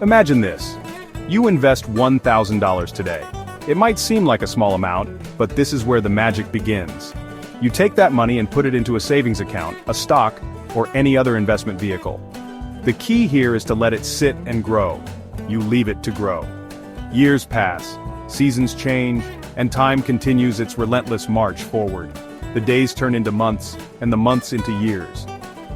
Imagine this. You invest $1,000 today. It might seem like a small amount, but this is where the magic begins. You take that money and put it into a savings account, a stock, or any other investment vehicle. The key here is to let it sit and grow. You leave it to grow. Years pass, seasons change, and time continues its relentless march forward. The days turn into months, and the months into years.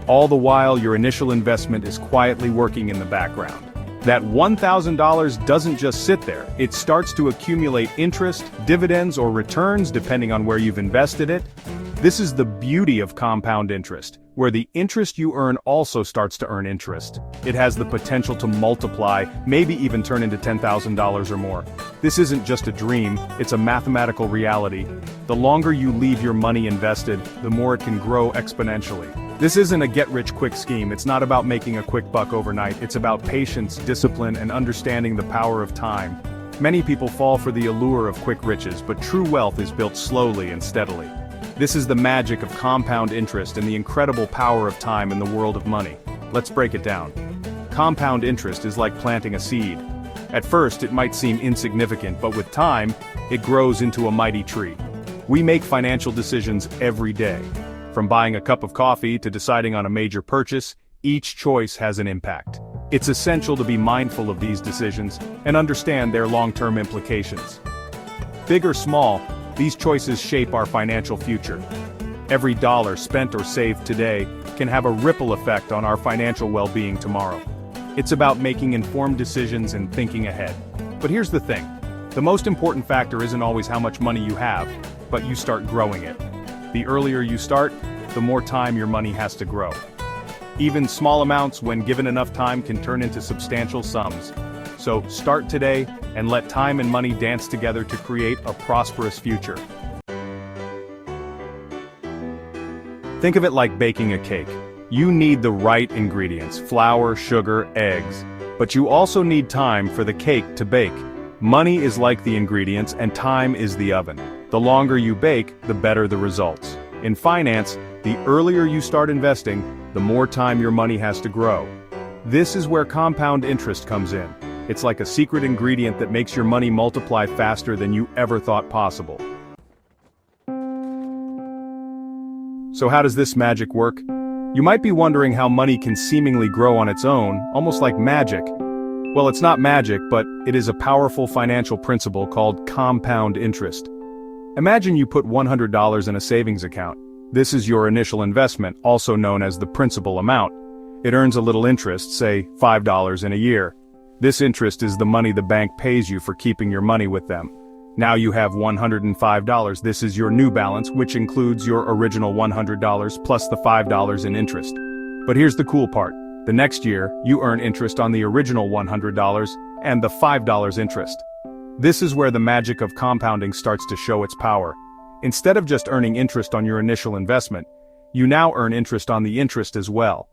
All the while, your initial investment is quietly working in the background. That $1,000 doesn't just sit there, it starts to accumulate interest, dividends, or returns depending on where you've invested it. This is the beauty of compound interest, where the interest you earn also starts to earn interest. It has the potential to multiply, maybe even turn into $10,000 or more. This isn't just a dream, it's a mathematical reality. The longer you leave your money invested, the more it can grow exponentially. This isn't a get-rich-quick scheme. It's not about making a quick buck overnight. It's about patience, discipline, and understanding the power of time. Many people fall for the allure of quick riches, but true wealth is built slowly and steadily. This is the magic of compound interest and the incredible power of time in the world of money. Let's break it down. Compound interest is like planting a seed. At first, it might seem insignificant, but with time, it grows into a mighty tree. We make financial decisions every day. From buying a cup of coffee to deciding on a major purchase, each choice has an impact. It's essential to be mindful of these decisions and understand their long-term implications. Big or small, these choices shape our financial future. Every dollar spent or saved today can have a ripple effect on our financial well-being tomorrow. It's about making informed decisions and thinking ahead. But here's the thing. The most important factor isn't always how much money you have, but you start growing it. The earlier you start, the more time your money has to grow. Even small amounts, when given enough time, can turn into substantial sums. So start today and let time and money dance together to create a prosperous future. Think of it like baking a cake. You need the right ingredients: flour, sugar, eggs. But you also need time for the cake to bake. Money is like the ingredients and time is the oven. The longer you bake, the better the results. In finance, the earlier you start investing, the more time your money has to grow. This is where compound interest comes in. It's like a secret ingredient that makes your money multiply faster than you ever thought possible. So how does this magic work? You might be wondering how money can seemingly grow on its own, almost like magic. Well, it's not magic, but it is a powerful financial principle called compound interest. Imagine you put $100 in a savings account. This is your initial investment, also known as the principal amount. It earns a little interest, say $5 in a year. This interest is the money the bank pays you for keeping your money with them. Now you have $105. This is your new balance, which includes your original $100 plus the $5 in interest. But here's the cool part. The next year, you earn interest on the original $100 and the $5 interest. This is where the magic of compounding starts to show its power. Instead of just earning interest on your initial investment, you now earn interest on the interest as well.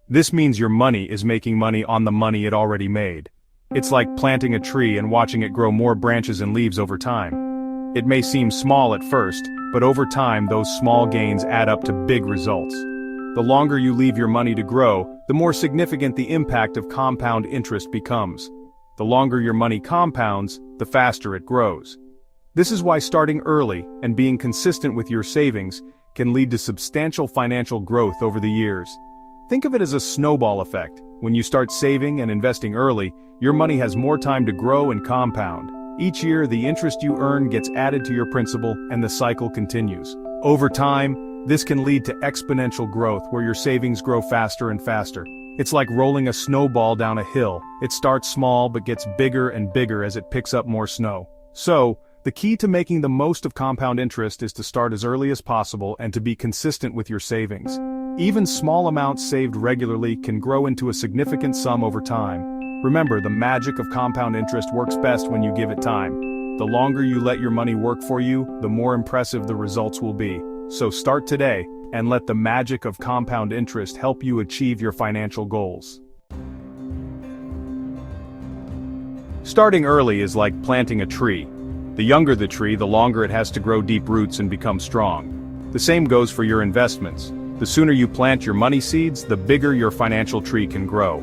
This means your money is making money on the money it already made. It's like planting a tree and watching it grow more branches and leaves over time. It may seem small at first, but over time those small gains add up to big results. The longer you leave your money to grow, the more significant the impact of compound interest becomes. The longer your money compounds, the faster it grows. This is why starting early and being consistent with your savings can lead to substantial financial growth over the years. Think of it as a snowball effect. When you start saving and investing early, your money has more time to grow and compound. Each year, the interest you earn gets added to your principal and the cycle continues. Over time, this can lead to exponential growth where your savings grow faster and faster. It's like rolling a snowball down a hill. It starts small but gets bigger and bigger as it picks up more snow. So, the key to making the most of compound interest is to start as early as possible and to be consistent with your savings. Even small amounts saved regularly can grow into a significant sum over time. Remember, the magic of compound interest works best when you give it time. The longer you let your money work for you, the more impressive the results will be. So start today, and let the magic of compound interest help you achieve your financial goals. Starting early is like planting a tree. The younger the tree, the longer it has to grow deep roots and become strong. The same goes for your investments. The sooner you plant your money seeds, the bigger your financial tree can grow.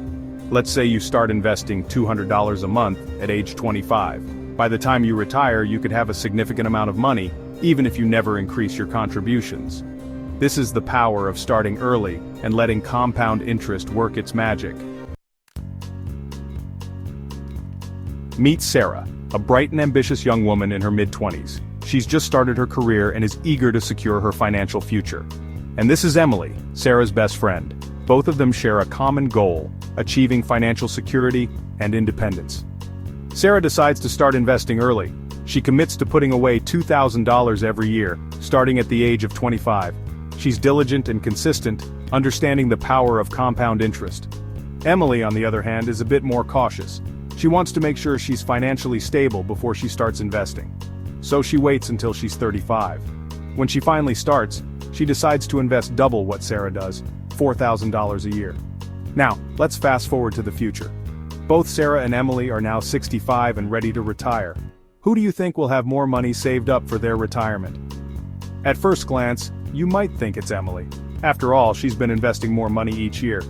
Let's say you start investing $200 a month at age 25. By the time you retire, you could have a significant amount of money, even if you never increase your contributions. This is the power of starting early and letting compound interest work its magic. Meet Sarah, a bright and ambitious young woman in her mid-20s. She's just started her career and is eager to secure her financial future. And this is Emily, Sarah's best friend. Both of them share a common goal: achieving financial security and independence. Sarah decides to start investing early. She commits to putting away $2,000 every year, starting at the age of 25. She's diligent and consistent, understanding the power of compound interest. Emily, on the other hand, is a bit more cautious. She wants to make sure she's financially stable before she starts investing. So she waits until she's 35. When she finally starts, she decides to invest double what Sarah does, $4,000 a year. Now, let's fast forward to the future. Both Sarah and Emily are now 65 and ready to retire. Who do you think will have more money saved up for their retirement? At first glance, you might think it's Emily. After all, she's been investing more money each year.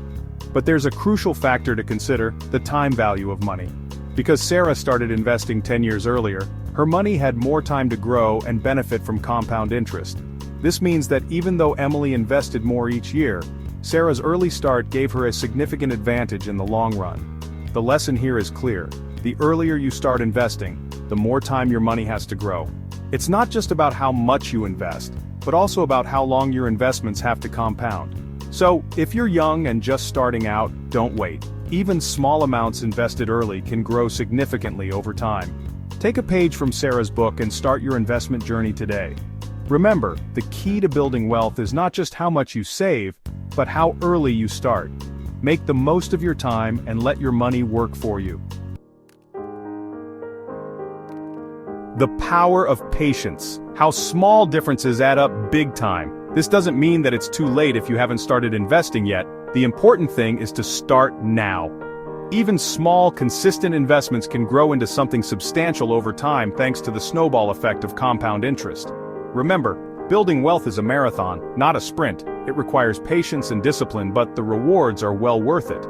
But there's a crucial factor to consider: the time value of money. Because Sarah started investing 10 years earlier, her money had more time to grow and benefit from compound interest. This means that even though Emily invested more each year, Sarah's early start gave her a significant advantage in the long run. The lesson here is clear: the earlier you start investing, the more time your money has to grow. It's not just about how much you invest, but also about how long your investments have to compound. So, if you're young and just starting out, don't wait. Even small amounts invested early can grow significantly over time. Take a page from Sarah's book and start your investment journey today. Remember, the key to building wealth is not just how much you save, but how early you start. Make the most of your time and let your money work for you. The power of patience. How small differences add up big time. This doesn't mean that it's too late if you haven't started investing yet. The important thing is to start now. Even small, consistent investments can grow into something substantial over time thanks to the snowball effect of compound interest. Remember, building wealth is a marathon, not a sprint. It requires patience and discipline, but the rewards are well worth it.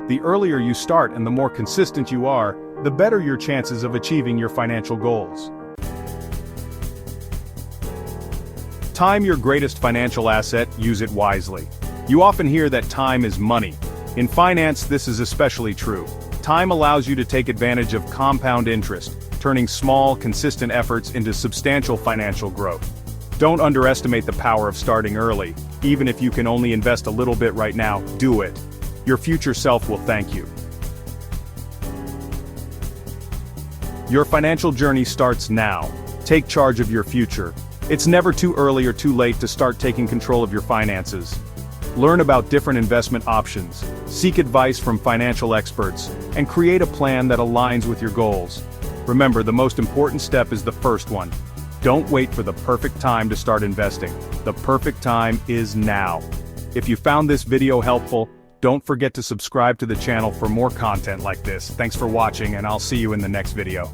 The earlier you start and the more consistent you are, the better your chances of achieving your financial goals. Time, your greatest financial asset, use it wisely. You often hear that time is money. In finance, this is especially true. Time allows you to take advantage of compound interest, turning small, consistent efforts into substantial financial growth. Don't underestimate the power of starting early. Even if you can only invest a little bit right now, do it. Your future self will thank you. Your financial journey starts now. Take charge of your future. It's never too early or too late to start taking control of your finances. Learn about different investment options, seek advice from financial experts, and create a plan that aligns with your goals. Remember, the most important step is the first one. Don't wait for the perfect time to start investing. The perfect time is now. If you found this video helpful, don't forget to subscribe to the channel for more content like this. Thanks for watching, and I'll see you in the next video.